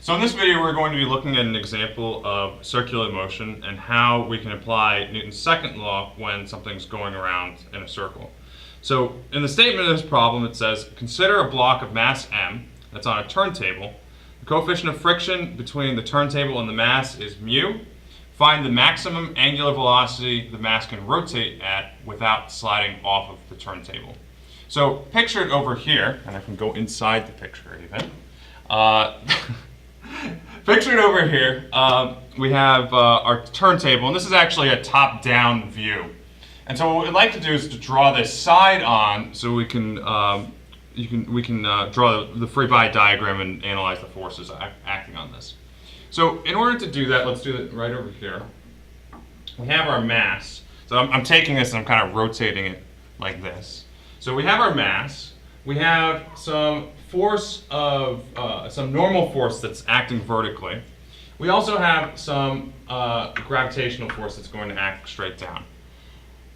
So in this video we're going to be looking at an example of circular motion and how we can apply Newton's second law when something's going around in a circle. So in the statement of this problem it says, consider a block of mass m that's on a turntable. The coefficient of friction between the turntable and the mass is mu. Find the maximum angular velocity the mass can rotate at without sliding off of the turntable. So pictured over here, and I can go inside the picture even. Pictured over here, we have our turntable, and this is actually a top-down view. And so what we'd like to do is to draw this side on, so we can draw the free body diagram and analyze the forces acting on this. So in order to do that, let's do it right over here. We have our mass. So I'm taking this and I'm kind of rotating it like this. So we have our mass. We have some force of some normal force that's acting vertically. We also have some gravitational force that's going to act straight down.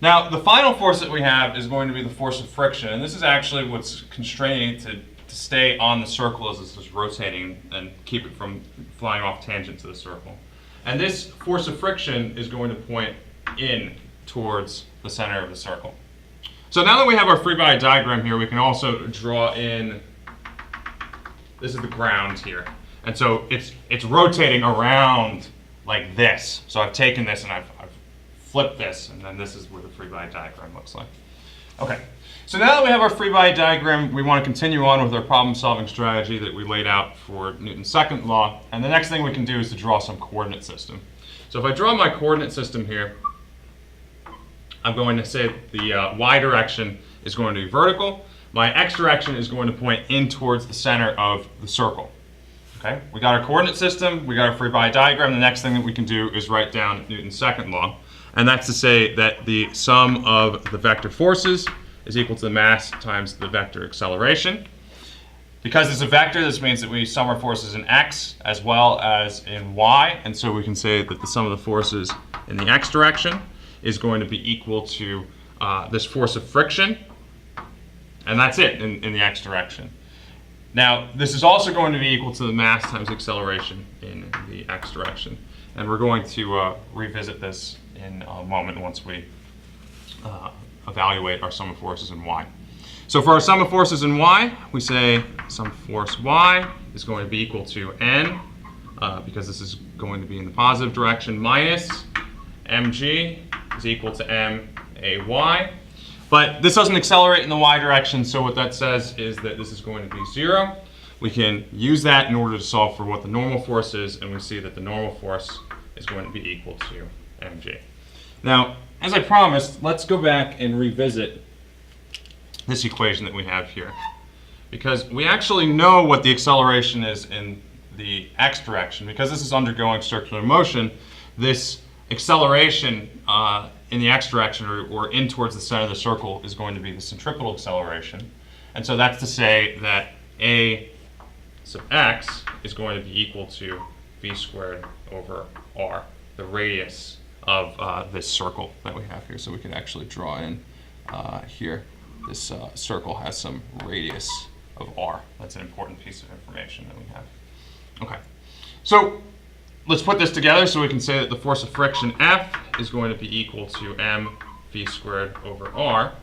Now, the final force that we have is going to be the force of friction, and this is actually what's constraining it to stay on the circle as it's just rotating and keep it from flying off tangent to the circle. And this force of friction is going to point in towards the center of the circle. So now that we have our free body diagram here, we can also draw in, this is the ground here. And so it's rotating around like this. So I've taken this and I've flipped this, and then this is where the free body diagram looks like. Okay, so now that we have our free body diagram, we want to continue on with our problem solving strategy that we laid out for Newton's second law. And the next thing we can do is to draw some coordinate system. So if I draw my coordinate system here, I'm going to say the y direction is going to be vertical. My x direction is going to point in towards the center of the circle. Okay, we got our coordinate system, we got our free body diagram. The next thing that we can do is write down Newton's second law. And that's to say that the sum of the vector forces is equal to the mass times the vector acceleration. Because it's a vector, this means that we sum our forces in x as well as in y. And so we can say that the sum of the forces in the x direction is going to be equal to this force of friction. And that's it in the x direction. Now, this is also going to be equal to the mass times acceleration in the x direction. And we're going to revisit this in a moment once we evaluate our sum of forces in y. So for our sum of forces in y, we say sum of force y is going to be equal to n, because this is going to be in the positive direction, minus mg is equal to may. But this doesn't accelerate in the y direction, so what that says is that this is going to be 0. We can use that in order to solve for what the normal force is, and we see that the normal force is going to be equal to mg. Now, as I promised, let's go back and revisit this equation that we have here, because we actually know what the acceleration is in the x direction. Because this is undergoing circular motion, this acceleration in the x direction, or in towards the center of the circle, is going to be the centripetal acceleration. And so that's to say that a sub x is going to be equal to v squared over r, the radius of this circle that we have here. So we can actually draw in here. This circle has some radius of r. That's an important piece of information that we have. Okay, so let's put this together so we can say that the force of friction F is going to be equal to m v squared over r.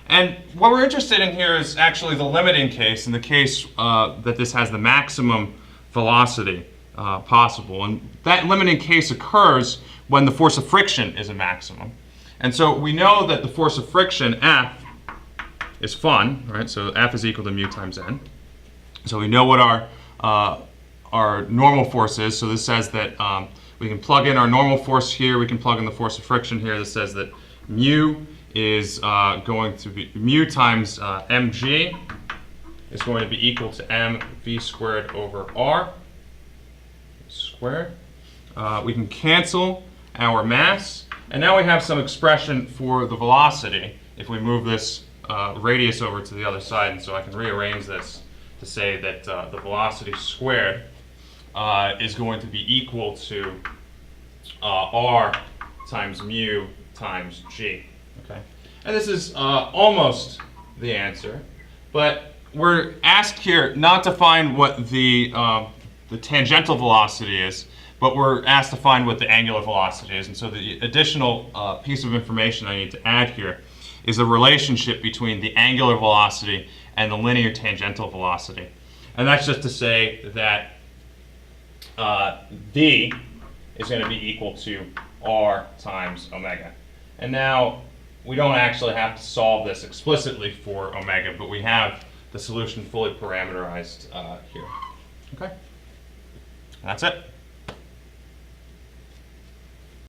And what we're interested in here is actually the limiting case, in the case that this has the maximum velocity possible. And that limiting case occurs when the force of friction is a maximum. And so we know that the force of friction, F, is fun, right? So F is equal to mu times n. So we know what our normal force is. So this says that we can plug in our normal force here. We can plug in the force of friction here. This says that mu is going to be, mu times mg is going to be equal to m v squared over r squared. We can cancel our mass, and now we have some expression for the velocity if we move this radius over to the other side. And so I can rearrange this to say that the velocity squared is going to be equal to r times mu times g. Okay, and this is almost the answer, but we're asked here not to find what the the tangential velocity is, but we're asked to find what the angular velocity is. And so the additional piece of information I need to add here is the relationship between the angular velocity and the linear tangential velocity. And that's just to say that v is going to be equal to r times omega. And now we don't actually have to solve this explicitly for omega, but we have the solution fully parameterized here. Okay? And that's it.